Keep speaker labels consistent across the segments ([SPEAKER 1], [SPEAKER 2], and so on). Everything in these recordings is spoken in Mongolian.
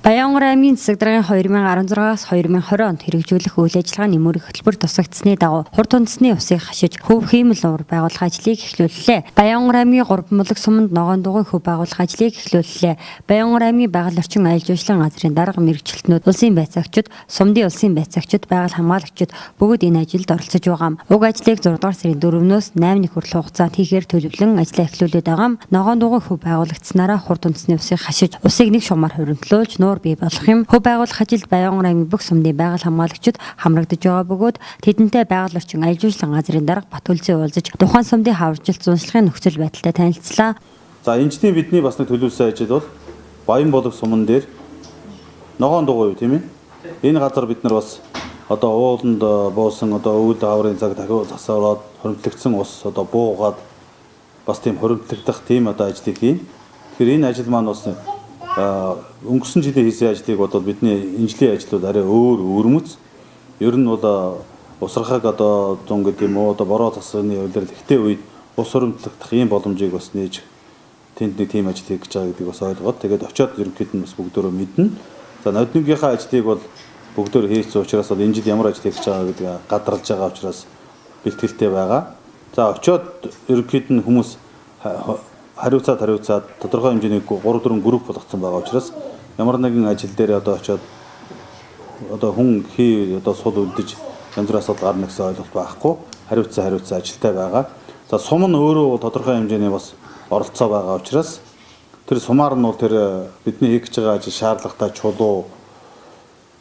[SPEAKER 1] Баянгар аймгийн засаг даргын 2016-аас 2020 онд хэрэгжүүлэх үйл ажиллагааны нэмэрх хөтөлбөр тусгагдсны дагуу хурд үндэсний усыг хашиж хөв хиймэл уур байгуулах ажлыг эхлүүллээ. Баянгар аймгийн 3 мулаг суманд ногоон дугуйн хөв байгуулах ажлыг эхлүүллээ. Баянгар аймгийн байгаль орчин аялал жуулчлалын газрын дарга мэргэжилтнүүд, улсын байцаагчид, сумдын улсын байцаагчид, байгаль хамгаалагчид бүгд энэ ажилд оролцож байгаа. Уг ажлыг 6 дугаар сарын 4-өөс 8-ны хүртэл хугацаанд хийхээр төлөвлөн ажлаа эхлүүлээд байгаа. Ногоон дугуйн хөв байгуулагдсанараа хурд үндэсний усыг хашиж усыг нэг шугамар хуримтлуулж бий болох юм. Хөв байгуулах ажилд Баянгар аймгийн бүх сумдын байгаль хамгаалагчид хамрагдаж байгаа бөгөөд тэдэнтэй байгаль орчин аялал жуулчлалын газрын дарга Батүлзээ уулзаж тухайн сумдын хавржилт зуншлагын нөхцөл байдалтай танилцлаа.
[SPEAKER 2] За энэчний бидний бас нэг төлөвлөсөн ажил бол Баян болог суман дээр ногоон дугуй тийм ээ. Энэ газар бид нар бас одоо ууланд буусан одоо өвөл аврын цаг дахиад засаараад хоримтлагдсан ус одоо буугаад бас тийм хоримтлагдах тийм одоо ажлыг хийн. Тэгэхээр энэ ажил маань бас өнгөрсөн жилийн хийсэн ажлыг бодвол бидний энэ жилийн ажлууд арай өөрмөц. Ер нь бол усрахаг одоо зун гэдэг юм уу одоо бороо засны үйлрэл ихтэй үед ус хуримтлагдах ийм боломжийг бас нээж тэнд нэг тийм ажил хийж байгаа гэдгийг бас ойлгоод тэгээд очиод ерөнхийд нь бас бүгдөө мэднэ. За нодныгийнхаа ажлыг бол бүгдөө хийсэн учраас бол энэ жил ямар ажил хийж байгаа гэдгийг гадарлаж байгаа учраас бэлтгэлтэй байгаа. За очиод ерөнхийд нь хүмүүс хариуцаад тодорхой хэмжээний 3-4 групп болгоцсон байгаа учраас ямар нэгэн ажил дээр одоо очиод одоо хүн одоо сул үлдэж янзраас бол гарна гэсэн ойлголт байхгүй. Хариуцсан ажилтай байгаа. За сум нь өөрөө тодорхой хэмжээний бас оролцоо байгаа учраас тэр сумаар нь бол тэр бидний хийж байгаа ажил шаардлагатай чулуу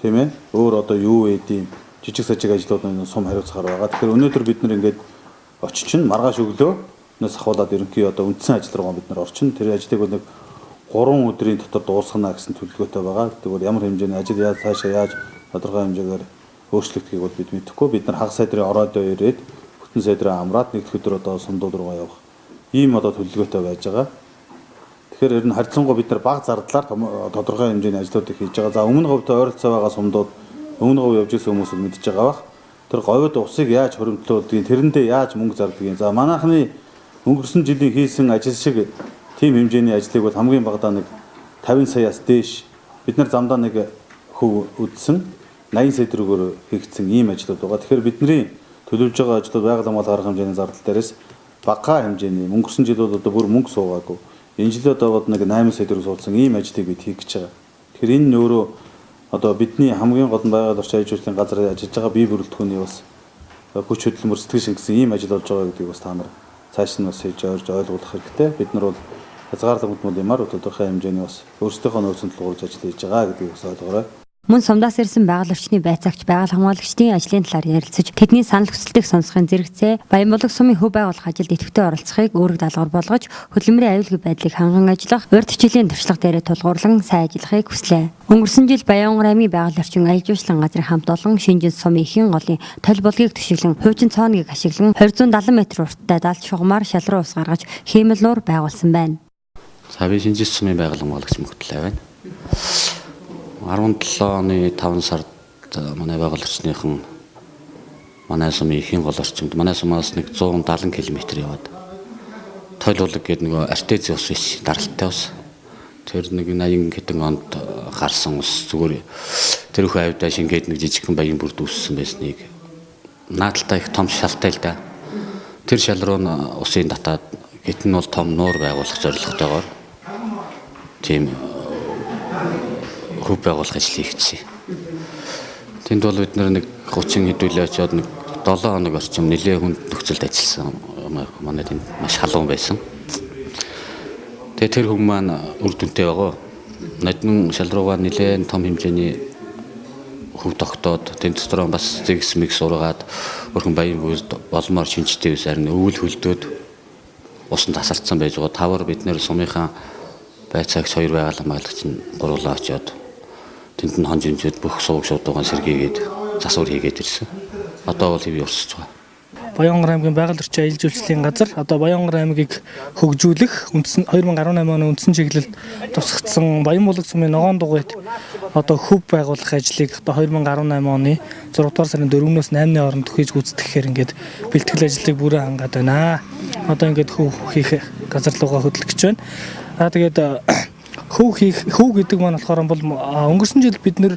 [SPEAKER 2] тийм ээ өөр одоо юу гэдэг жижиг сажиг ажлууд нь сум хариуцахаар байгаа. Тэгэхээр өнөөдөр бид нар ингээд очиж маргааш өглөө нас ахуулаад ерөнхий одоо үндсэн ажил руу бид нар орчин. Тэр ажлыг бол нэг 3 өдрийн дотор дуусгана гэсэн төлөвлөгөөтэй байгаа. Тэгвэл ямар хэмжээний ажил яаж тодорхой хэмжээгээр өөрчлөгдөхийг бол бид мэдэхгүй. Бид нар хагас сайдрын оройдоо ирээд бүтэн сайдраа амраад нэг өдөр одоо сумдууд руу явах. Ийм одоо төлөвлөгөөтэй байж байгаа. Тэгэхээр ер нь харьцангуй бид нар бага зардлаар тодорхой хэмжээний ажлуудыг хийж байгаа. За өмнө говьтой ойролцоо байгаа сумдууд өмнө говь явж исэн хүмүүс мэдж байгаа бах. Тэр говьд усыг яаж хөрөмтлүүлдгийг, тэрэндээ яаж мөнгө зардгийг. За манайхны өнгөрсөн жилийн хийсэн ажил шиг тийм хэмжээний ажлыг бол хамгийн багадаа нэг 50 саяас дээш бид нар замдаа нэг хөв үдсэн 80 сая төгрөгөөр хийгдсэн ийм ажлууд байгаа. Тэгэхээр бидний төлөвлөж байгаа ажлууд байгаль хамгаалалт арга хэмжээний зардал дээрээс бага хэмжээний өнгөрсөн жилүүд одоо бүр мөнгө суугаагүй. Энэ жилд одоо нэг 8 сая төгрөг суулсан ийм ажлыг бид хийх гэж байгаа. Тэгэхээр энэ нь өөрөө одоо бидний хамгийн гол нь байгаль орчин аялал жуулчлалын газар ажиллаж байгаа бие бүрэлдэхүүний бас хүч хөдөлмөр сэтгэл шингэсэн ийм ажил болж байгаа гэдгийг бас та нар цааш нь бас хийж ойлгуулах хэрэгтэй. Бид нар бол хязгаарлагдмал юмар тодорхой хэмжээний бас өөрсдийнхөө нөөцөнд тулгуурлаж ажил хийж байгаа гэдгийг бас ойлгоорой.
[SPEAKER 1] Мөн сумдаас ирсэн байгаль орчны байцаагч байгаль хамгаалагчдын ажлын талаар ярилцаж тэдний санал хүсэлтийг сонсохын зэрэгцээ Баян болог сумын хөв байгуулах ажилд идэвхтэй оролцохыг үүрэг даалгавар болгож хөдөлмөрийн аюулгүй байдлыг ханган ажиллах, урьд хичээлийн туршлага дээрээ тулгуурлан сайн ажиллахыг хүслээ. Өнгөрсөн жил Баянгар аймгийн байгаль орчин аялал жуулчлалын газрын хамт олон Шинжин сумын ихэн голын толь болгийг төшөглөн хуучин цооногийг ашиглан 270 м урттай далд шугамаар шалруу ус гаргаж хиймэл нуур байгуулсан байна.
[SPEAKER 3] За би Шинжин сумын байгаль хамгаалагч мөхтлээ байна. 17 оны 5 сард манай байгаль орчныхан манай сумын ихэн гол орчинд манай сумаас нэг 170 км яваад толь болог гэдэг нэг артези ус биш даралтай ус. Тэр нэг 80 хэдэн онд гарсан ус зүгээр тэр их авдаа шингээд нэг жижигхэн баян бүрд үүссэн байсныг наадалтай их том шалтай л да. Тэр шал руу усын татаад гэт нь бол том нуур байгуулах зорилготойгоор тийм хөв байгуулах ажил хийгдсэн. Тэнд бол бид нэг 30 хэдүүлээ очиод нэг 7 хоног орчим нэлээ хүнд нөхцөлд ажилласан. Манай тэнд маш халуун байсан. Тэгээ тэр хүмүүс маань үр дүнтэй байгаа. Нодны шал руугаа нэлээд том хэмжээний хөв тогтоод тэнд дотор бас зэгс мэгс ургаад өрхөн баян бүрд олмоор шинжтэй ус харин өвөл хөлдөөд усан тасарцсан байж байгаа. Тавар бид нэр сумынхаа байцаагч 2 байгаль хамгаалагч нь гурлаа очиод тэнд нь хон жимжүүд бүх сувг шуудуугаан сэргийгээд засвар хийгээд ирсэн. Одоо бол хэв явсаж байгаа.
[SPEAKER 4] Баянгар аймгийн байгаль орчин аялал жуулчлалын газар одоо Баянгар аймгийг хөгжүүлэх 2018 оны үндсэн чиглэлд тусгагдсан Баян болог сумын ногоон дугуйд одоо хөв байгуулах ажлыг одоо 2018 оны 6 дугаар сарын 4-өөс 8-ны хооронд хийж гүйцэтгэхээр ингээд бэлтгэл ажлыг бүрээ хангаад байна. Одоо ингээд хөв хийх газар руугаа хөдөлгөж байна. Тэгээд хөв гэдэг маань болохоор бол өнгөрсөн жил бид нэр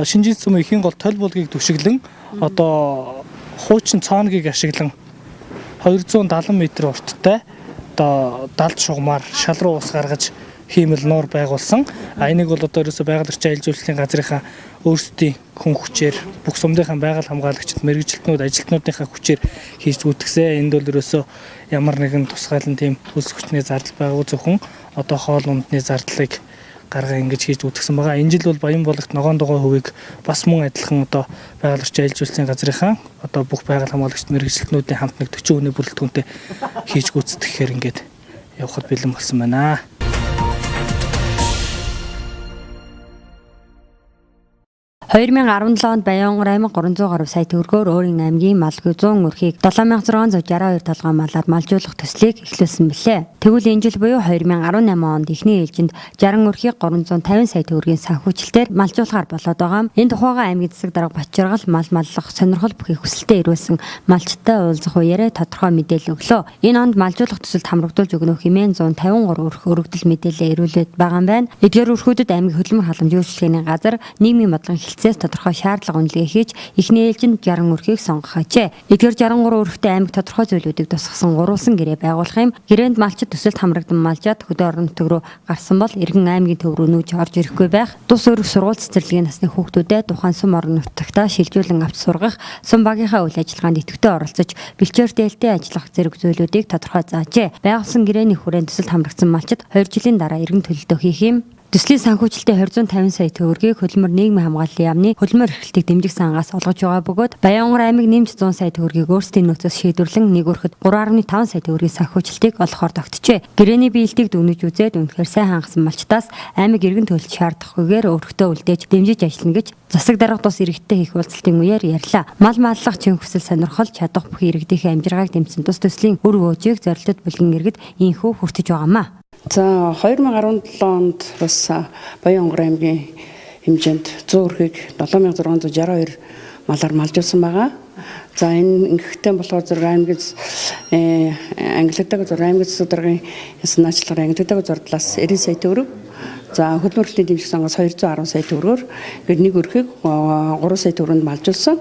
[SPEAKER 4] шинжийн цөмийн ихийн гол толь булгийг түшиглэн одоо хуучин цооногийг ашиглан 270 м урттай одоо далд шугамар шал руу ус гаргаж хиймэл нуур байгуулсан. Энийг бол одоо ерөөсөй байгаль орчин аялал жуулчлалын газрынхаа өөрсдийн хүн хүчээр бүх сумдынхаа байгаль хамгаалагчид, мэрэгжилтнүүд, ажилтнуудынхаа хүчээр хийж гүйцэтгсэн. Энд бол ерөөсөй ямар нэгэн тусгаалan тийм үлс хүчний зардал байгаагүй зөвхөн одоо хоол ундны зардлыг гаргаа ингэж хийж үтгсэн байгаа. Энэ жил бол Баян булгт ногоон дугуй хөвийг бас мөн адилхан одоо байгаль орчин аялал жуулчлалын газрынхаа одоо бүх байгаль хамгаалагчид, мэрэгжилтнүүдийн хамт нэг 40 хүний бүрэлдэхүүнтэй хийж гүйцэтгэхээр ингэж явхад бэлэн болсон байна.
[SPEAKER 1] – 2017 онд Баянгар аймаг 300 гаруй сая төгрөгөөр өөрийн аймгийн малгүй 100 өрхийг 7662 толгой малаар малжуулах төслийг эхлүүлсэн билээ. Тэгвэл энэ жил буюу 2018 онд эхний ээлжинд 60 өрхийг 350 сая төгрөгийн санхүүжилтээр малжуулахар болоод байгаа. Энэ тухайга аймгийн засаг дарга Бачиргал мал маллах сонирхол бүхий хүсэлтэд ирүүлсэн малчтай уулзах үеэрээ тодорхой мэдээлэл өглөө. Энэ онд малжуулах төсөлд хамрагдуулж өгнөх хэмээн 153 өрх өргөдөл мэдээлэл ирүүлээд байгаа юм байна. Эдгээр өрхүүдэд аймгийн хөдөлмөр халамжийн үйлчлэгээний газар нийгмийн бодлогын тодорхой шаардлага үнэлгээ хийж эхний ээлжинд 60 өрхийг сонгох ажээ. Эдгээр 63 өрхтэй аймаг тодорхой зүйлүүдийг тусгасан гурвалсан гэрээ байгуулах юм. Гэрээнд малчид төсөлд хамрагдан малжаад хөдөө орон нутаг руу гарсан бол иргэн аймгийн төв рүү нүүж орж ирэхгүй байх. Тус өрх сургууль цэцэрлэгийн насны хүүхдүүдэд тухайн сум орон нутагтаа шилжүүлэн авч сургах, сум багийнхаа үйл ажиллагаанд идэвхтэй оролцож бэлчээр дээлтэй ажиллах зэрэг зүйлүүдийг тодорхой заажээ. Байгуулсан гэрээний хүрээнд төсөлд хамрагдсан малчид 2 жилийн дараа иргэн төлөлтөө хийх юм. Төслийн санхүүжилтийн 250 сая төгрөгийг хөдөлмөр нийгмийн хамгааллын яамны хөдөлмөр эрхлэлтийг дэмжих сангаас олгож байгаа бөгөөд Баянгар аймаг нэмж 100 сая төгрөгийг өөрсдийн нөөцөөс шийдвэрлэн нэг өрхөд 3.5 сая төгрөгийн санхүүжилтийг олгохоор тогтжээ. Гэрээний биелэлтийг дүгнэж үзээд үнэхээр сайн хангасан малчтаас аймаг иргэн төлөлт шаардахгүйгээр өөртөө үлдээж дэмжиж ажиллана гэж засаг дарга тус иргэдтэй хийх уулзалтын үеэр ярьлаа. Мал маллах чин хүсэл сонирхол чадах бүх иргэдийн амжиргааг дэмжсэн тус төслийн үр өгөөжийг зорилтод бүлгэн иргэд инхүү хүртэж байгаамаа.
[SPEAKER 5] За 2017 онд бас Баянгар аймгийн хэмжээнд 100 өрхийг 7662 малаар малжуулсан байгаа. За энэ ингэхтэй болохоор зураг аймгийн ангилагддаг зураг аймгийн засаг даргын санаачлагаар ангилагддаг зурдлаас 90 сая төгрөг. За хөдөлмөрлөлийн дэмжих сангаас 210 сая төгрөгөөр гээд нэг өрхийг 3 сая төгрөнд малжуулсан.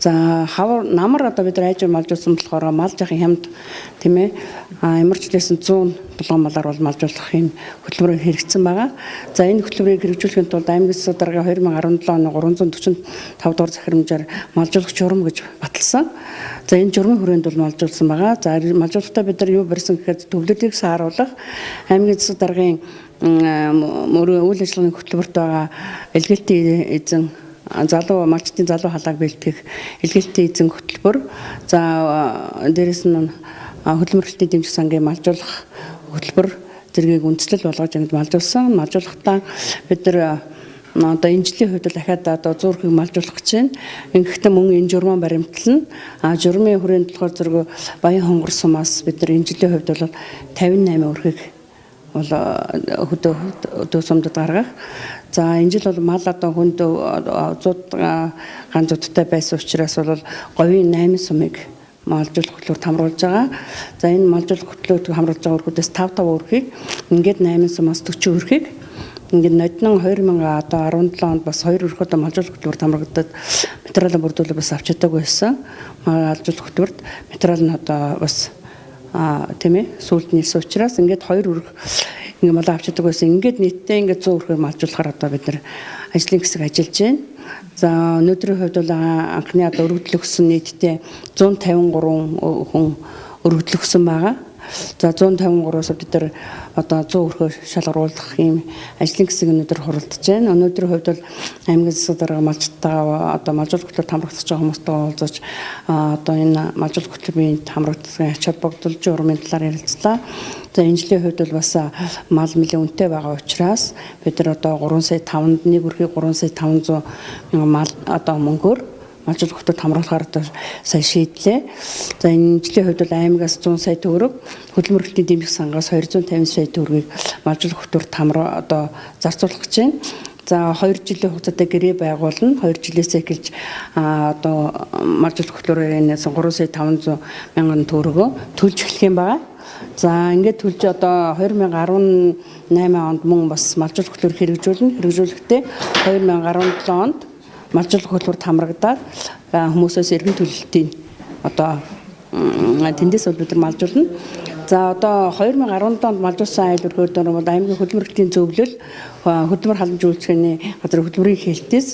[SPEAKER 5] За хавар намар одоо бид айж малжуулсан болохоор мал жахын хямд тийм ээ ямарчлээсэн 100 булган малаар бол малжуулах юм хөтөлбөр хэрэгжсэн байгаа. За энэ хөтөлбөрийг хэрэгжүүлэхийн тулд аймгийн засаг дарга 2017 оны 345 дугаар захирамжаар малжуулагч журам гэж баталсан. За энэ журмын хүрээнд бол малжуулсан байгаа. За малжуулалтаа бид нар юу барьсан гэхээр төвлөрийг сааруулах аймгийн засаг даргын үйл ажиллагааны хөтөлбөрт байгаа илгээлтийн эзэн залуу малчдын залуу халааг бэлтгэх илгээлтийн эзэн хөтөлбөр. За дээрэс нь хөдөлмөрлөлтийн дэмжих сангийн малжуулах хөтөлбөр зэргийг үндэслэл болгож ингэж малжуулсан. Малжуулахдаа бид нар одоо энэ жилийн хувьд дахиад одоо 100 өрхийг малжуулах гэж байна. Ингэхдээ мөн энэ журмын баримтлал нь журмын хүрээнд болохоор зэрэг Баян хонгор сумаас бид нар энэ жилийн хувьд бол 58 өрхийг бол хөдөө сумдад гаргах. За энэ жил бол мал одоо хүнд 100 ганцуудтай байсан учраас бол говийн 8 сумыг малжуулах хөтөлбөрт хамруулж байгаа. За энэ малжуулах хөтөлбөрт хамруулж байгаа өрхүүдээс 5 өрхийг ингээд 8 сумаас 40 өрхийг ингээд ноднон 2017 онд бас 2 өрхөд малжуулах хөтөлбөрт хамрагдаад материалаа бүрдүүлээ бас авч чадаагүй байсан. Малжуулах хөтөлбөрт материал нь одоо бас тийм ээ сүүлд нэлсэн учраас ингээд 2 өрх ингээд мал авч чаддаг байсан. Ингээд нийтдээ ингээд 100 өрхөөр малжуулахаар одоо бид нар ажлын хэсэг ажиллаж байна. За өнөөдрийн хувьд бол анхны одоо өргөдөл өгсөн нийтдээ 153 хүн өргөдөл өгсөн байгаа. За 153-аас бид нар одоо 100 өрхөөр шалгаруулах юм ажлын хэсэг өнөөдөр хуралдаж байна. Өнөөдрийн хувьд бол аймгийн засаг дарга малчтайгаа одоо малжуулах хөтөлбөрт хамрагдаж байгаа хүмүүстэй уулзаж одоо энэ малжуулах хөтөлбөрийн хамрагдсан ач холбогдол журмын талаар ярилцлаа. За энэ жилийн хувьд бол бас мал нэлээд үнэтэй байгаа учраас бид нар одоо 3 сая 5-нд нэг өрхийг 3 сая 500 мянган мал одоо мөнгөөр малжуулах хөтөлбөрт хамруулахаар одоо сая шийдлээ. За энэ жилийн хувьд бол аймагаас 100 сая төгрөг, хөдөлмөрлөлтийн дэмжих сангаас 250 сая төгрөгийг малжуулах хөтөлбөрт одоо зарцуулах гэж байна. За 2 жилийн хугацаатай гэрээ байгуулна. 2 жилээс эхэлж одоо малжуулах хөтөлбөрийн 3 сая 500 мянган төгрөгөө төлж эхлэх юм байна. За ингээд төлж одоо 2018 онд мөн бас малжуулах хөтөлбөр хэрэгжүүлэхдээ 2017 онд малжуулах хөтөлбөр хамрагдаад хүмүүсээс эргэн төлөлтийн одоо тэндээс бол бид нар малжуулна. За одоо 2017 онд малжуулсан айл өргөдөр бол аймгийн хөдөлмөрийн зөвлөл хөдөлмөр халамж үйлчлэгээний газар хөдөлмөрийн хэлтээс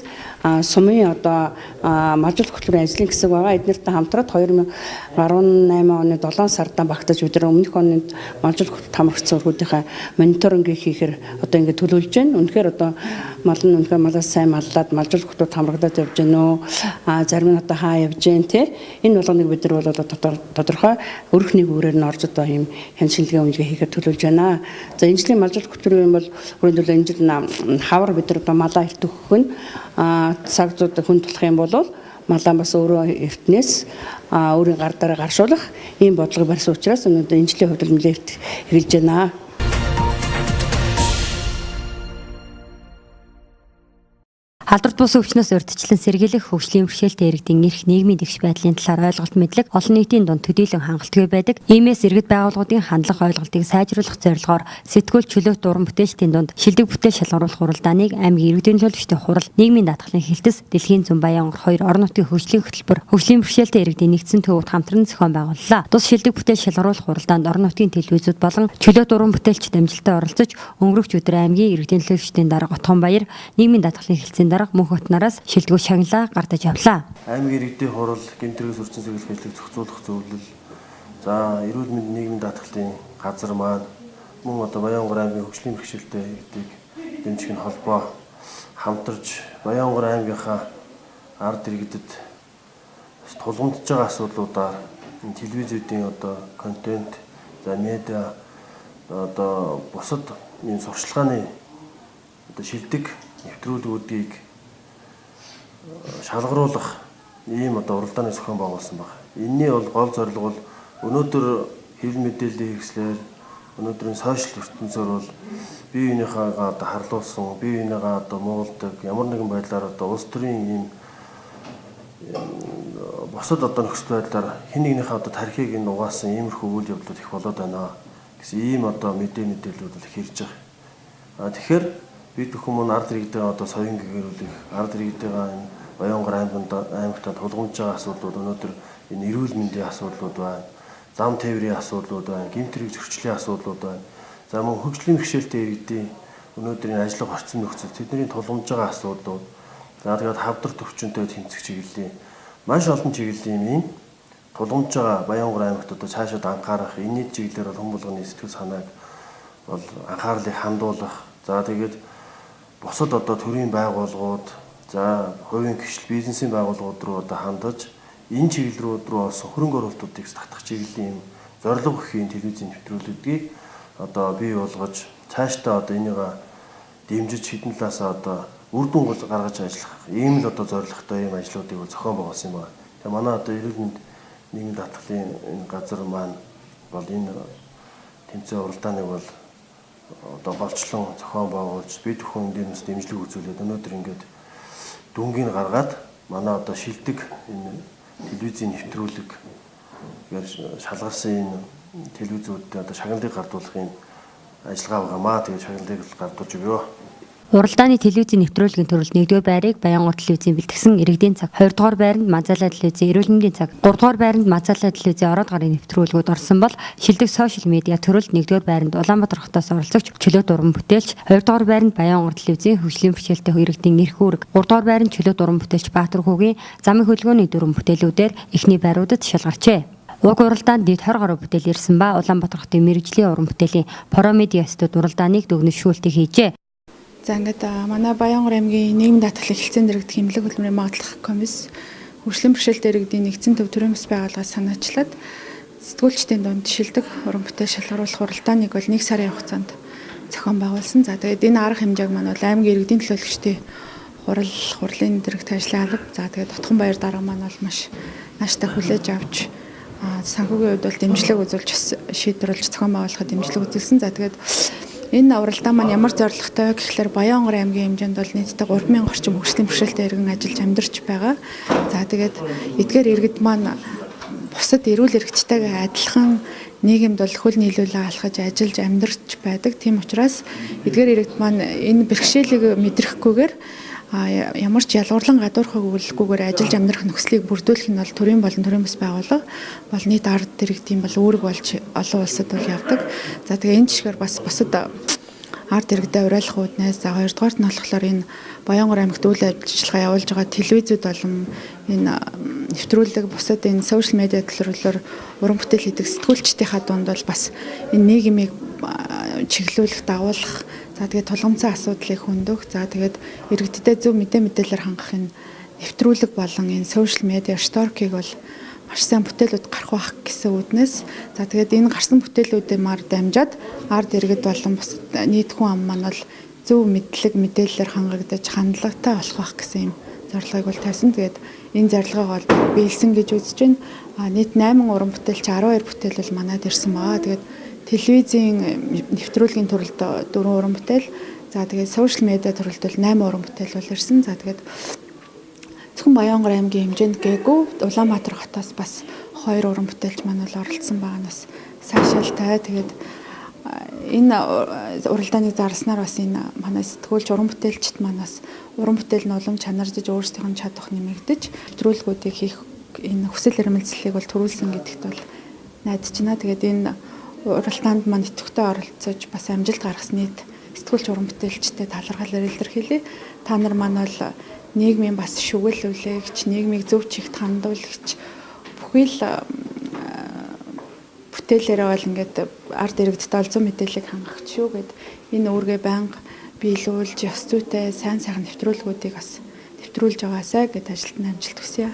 [SPEAKER 5] сумын одоо малжуулах хөтөлбөрийн ажлын хэсэг байгаа. Эднэртэй хамтраад 2018 оны 7 сард багтаж бид нар өмнөх оны малжуулах хамрагдсан өргүүдийнхээ мониторинг хийхээр одоо ингээд төлөвлөж байна. Үнэхээр одоо мал нь үнэхээр малаас сайн маллаад малжуулах хөтөлбөр хамрагдаад явж байна уу? Зарим нь одоо хаа явж байна те. Энэ болгоныг бид нар бол тодорхой өрх нэг үрээр нь орж одоо ийм хяншилгээ үнэлгээ хийхээр төлөвлөж байна. За энэ жилийн малжуулах хөтөлбөрийн бол өөрөөр хэлбэл энэ жил хавар бид нар одоо малаа эртэх хүн цаг зууд хүн тулах юм бол малаа бас өөрөө эртнээс өөрийн гар дараа гаршуулах ийм бодлого барьсан учраас өнөөдөр энэ жилийн хувьд нэлээд хэрэгжилж байна.
[SPEAKER 1] Халдварт бус өвчнөөс урьдчилан сэргийлэх хөгжлийн бэрхшээлтэй иргэдийн эрх нийгмийн тэгш байдлын талаар ойлголт мэдлэг олон нийтийн дунд төдийлөн хангалтгүй байдаг. Иймээс иргэд байгууллагуудын хандлага ойлголтыг сайжруулах зорилгоор сэтгүүл чөлөөт уран бүтээлчдийн дунд шилдэг бүтээл шалгаруулах хуралдааныг аймгийн иргэдийн төлөвчдийн хурал нийгмийн даатгалын хэлтэс Дэлхийн зүүн Баян 2 орон нутгийн хөгжлийн хөтөлбөр хөгжлийн бэрхшээлтэй иргэдийн нэгдсэн төвөд хамтран зохион байгууллаа. Тус шилдэг бүтээл шалгаруулах хуралдаанд орон нутгийн телевизүүд болон чөлөөт уран бүтээлчд амжилттай оролцож өнгөрөх өдөр аймгийн иргэдийн төлөвчдийн дарга Отгон Баяр нийгмийн даатгалын хэлтсийн мөнх хотноороос шилдэггүй шагналаа гардаж авлаа.
[SPEAKER 6] Аймгийн иргэдийн хурал гэмтрээс урьдчилан сэргийлэх ажлыг зохицуулах зөвлөл. За эрүүл мэндийн нийгмийн даатгалын газар маань мөн одоо Баянгор аймгийн хөгжлийн бэрхшээлтэй иргэдийг дэмжих нь холбоо хамтарч Баянгор аймгийнхаа ард иргэдэд тулгамдж байгаа асуудлуудаар телевизүүдийн одоо контент, за медиа одоо бусад энэ сурчлагын одоо шилдэг нэвтрүүлгүүдийг шалгаруулах ийм одоо уралдааны зохион байгуулсан байна. Энэний бол гол зорилго бол өнөөдөр хэвлэл мэдээллийн хэрэгслээр өнөөдрийн сошиал ертөнцөөр бол бие биенийхээ одоо харлуулсан, бие биенийгээ одоо муулдаг ямар нэгэн байдлаар одоо улс төрийн ийм бусад одоо нөхцөл байдлаар хэн нэгнийхээ одоо тархийг энэ угаасан иймэрхүү үйл явдлууд их болоод байна гэсэн ийм одоо мэдээллүүд бол их ирж байгаа. Тэгэхээр бид бүхэн ард иргэдээ одоо соён гэгэрүүлэх, ард иргэдээ Баянгор аймагт тулгамдж байгаа асуудлууд өнөөдөр энэ эрүүл мэндийн асуудлууд байна. Зам тээврийн асуудлууд байна, гэмт хэрэг зөрчлийн асуудлууд байна. За мөн хөгжлийн бэрхшээлтэй иргэдийн өнөөдрийн ажлын орчин нөхцөл тэдний тулгамдж байгаа асуудлууд. За тэгээд хавдар төвчөнтэй тэмцэх чиглэлийн маш олон чиглэлийн юм тулгамдж байгаа Баянгор аймагт одоо цаашаад анхаарах, энэний чиглэлээр бол хүн болгоны сэтгэл санааг бол анхаарлыг хандуулах. За тэгээд бусад одоо төрийн байгууллагууд, за хувийн гишэл бизнесийн байгууллагууд руу одоо хандаж энэ чиглэл рүү олсон хөрөнгө оруулалтуудыг татах чиглэлийн зорилго өгөхийн телевизийн нэвтрүүлгүүдийг одоо бий болгож цаашдаа одоо энийг дэмжиж хэдэн талаасаа одоо үр дүн гаргаж ажиллах ийм л одоо зорилготой ийм ажлуудыг зохион байгуулсан байна. Тэгээ манай одоо эрүүл мэнд нийгмийн даатгалын энэ газар маань бол энэ тэмцээн уралдааныг бол одоо болцлон зохион байгуулж бид бүхэн дээрээс дэмжлэг үзүүлээд өнөөдөр ингээд дүнгийг гаргаад манай одоо шилдэг энэ телевизийн нэвтрүүлэг шалгарсан энэ телевизүүдэд одоо шагналыг гардуулах юм ажиллагаа байгаамаа. Тэгээд шагналыг гардуулж өгөө.
[SPEAKER 1] Уралдааны телевизийн нэвтрүүлгийн төрөл 1-р байрыг Баянгор телевизийн бэлтгэсэн иргэдийн цаг, 2-р байранд Мазалаа телевизийн эрүүл мэндийн цаг, 3-р байранд Мазалаа телевизийн ороод гарын нэвтрүүлгүүд орсон бол шилдэг сошиал медиа төрөлд 1-р байранд Улаанбаатар хотоос оролцогч чөлөөт уран бүтээлч, 2-р байранд Баянгор телевизийн хөгжлийн бэрхшээлтэй иргэдийн эрх үүрэг, 3-р байранд чөлөөт уран бүтээлч Баатар хүүгийн замын хөдөлгөөний дүрэн бүтээлүүдээр эхний байруудад шалгарчээ. Уг уралдаанд дэд 20 гаруй бүтээл ирсэн ба Улаанбаатар хотын мэрэгжлийн уран бүтээлийн Промедиа студ уралдааныг дүгнэлтшүүлтийг хийжээ.
[SPEAKER 7] За ингээд манай Баянгор аймгийн нийгмийн даатгалын хэлтсийн дэргэдэх хэмлэг хөтөлбөрийн магадлах комисс хөгжлийн бэрхшээлтэй иргэдийн нэгдсэн төв төрийн бас байгууллагаас санаачлаад сэтгүүлчдийн дунд шилдэг уран бүтээл шалгаруулах уралдааныг бол 1 сарын хугацаанд зохион байгуулсан. За тэгээд энэ арга хэмжээг маань бол аймгийн иргэдийн төлөөлөгчдийн хурлын дэргэдэх ажлын алба. За тэгээд Отгон Баяр дарга маань бол маш нааштай хүлээж авч санхүүгийн хувьд бол дэмжлэг үзүүлж шийдвэрлэж зохион байгуулахад дэмжлэг үзүүлсэн. За тэгээд энэ уралдаан маань ямар зорилготой вэ гэхлээр Баянгор аймгийн хэмжээнд бол нийтдээ 3000 орчим хөгжлийн бэрхшээлтэй иргэн ажиллаж амьдарч байгаа. За тэгээд эдгээр иргэд маань бусад эрүүл хэрэгчтэйгээ адилхан нийгэмд бол хөл нийлүүлээ алхаж ажиллаж амьдарч байдаг. Тийм учраас эдгээр иргэд маань энэ бэрхшээлийг мэдрэхгүйгээр ямар ч ялгуурлан гадуурхаг өгүүлэлгүйгээр ажиллаж амьдрах нөхцөлийг бүрдүүлэх нь бол төрийн болон төрийн бас байгууллага бол нийт ард иргэдийн бол үүрэг болж олон улсад бол явдаг. За тэгээ энэ жишгээр бас бусад ард иргэдэд уриалах үүднээс за хоёрдугаарт нь болохоор энэ Баянгор аймагт үйл ажиллагаа явуулж байгаа телевизүүд болон энэ нэвтрүүлэг бусад энэ сошиал медиа төлөөллөөр уран бүтээл хийдэг сэтгүүлчдийнхаа дунд бол бас энэ нийгмийг чиглүүлэх, дагуулах, за тэгээд тулгымцсан асуудлыг хөндөх, за тэгээд иргэдэд зөв мэдээлэлээр хангах энэ нэвтрүүлэг болон энэ сошиал медиа шторкийг бол маш сайн бүтээлүүд гарах байх гэсэн үднээс за тэгээд энэ гарсан бүтээлүүдээр дамжаад ард иргэд болон бусад нийт хүн ам маань бол зөв мэдээлэлээр хангагдаж хандлагатай болох байх гэсэн юм зорилгыг бол тавьсан. Тэгээд энэ зорилгыг бол биелсэн гэж үзэж байна. Нийт 8 уран бүтээлч 12 бүтээл бол манайд ирсэн байгаа. Тэгээд телевизийн нэвтрүүлгийн төрөлд 4 уран бүтээл, за тэгээд сошиал медиа төрөлд бол 8 уран бүтээл бол ирсэн. За тэгээд зөвхөн Баянгор аймгийн хэмжээнд гээгүй Улаанбаатар хотоос бас 2 уран бүтээлч маань бол оролцсон байгаа нь бас сайшаалтай. Тэгээд энэ уралдааныг зарласнаар бас энэ манай сэтгүүлч уран бүтээлчд манаас уран бүтээл нь улам чанаржиж өөрсдийнх нь чадвах нэмэгдэж нэвтрүүлгүүдийг хийх энэ хүсэл эрмэлзлийг бол төрүүлсэн гэдэгт бол найдаж байна. Тэгээд энэ уралдаанд маань идэвхтэй оролцож бас амжилт гаргасан нийт сэтгүүлч уран бүтээлчтэй талархал илэрхийлье. Та нар маань бол нийгмийн бас шүгэл үлээгч, нийгмийг зөв чигт хандуулагч бүхий л бүтээлээрээ бол ингээд ард иргэдтэй олзон мэдээллийг хангах шүү гэд энэ үүргээ байнга биелүүлж ёс зүйтэй сайн сайхан нэвтрүүлгүүдийг бас нэвтрүүлж байгаасай гэд ажилтны амжилт хүсье.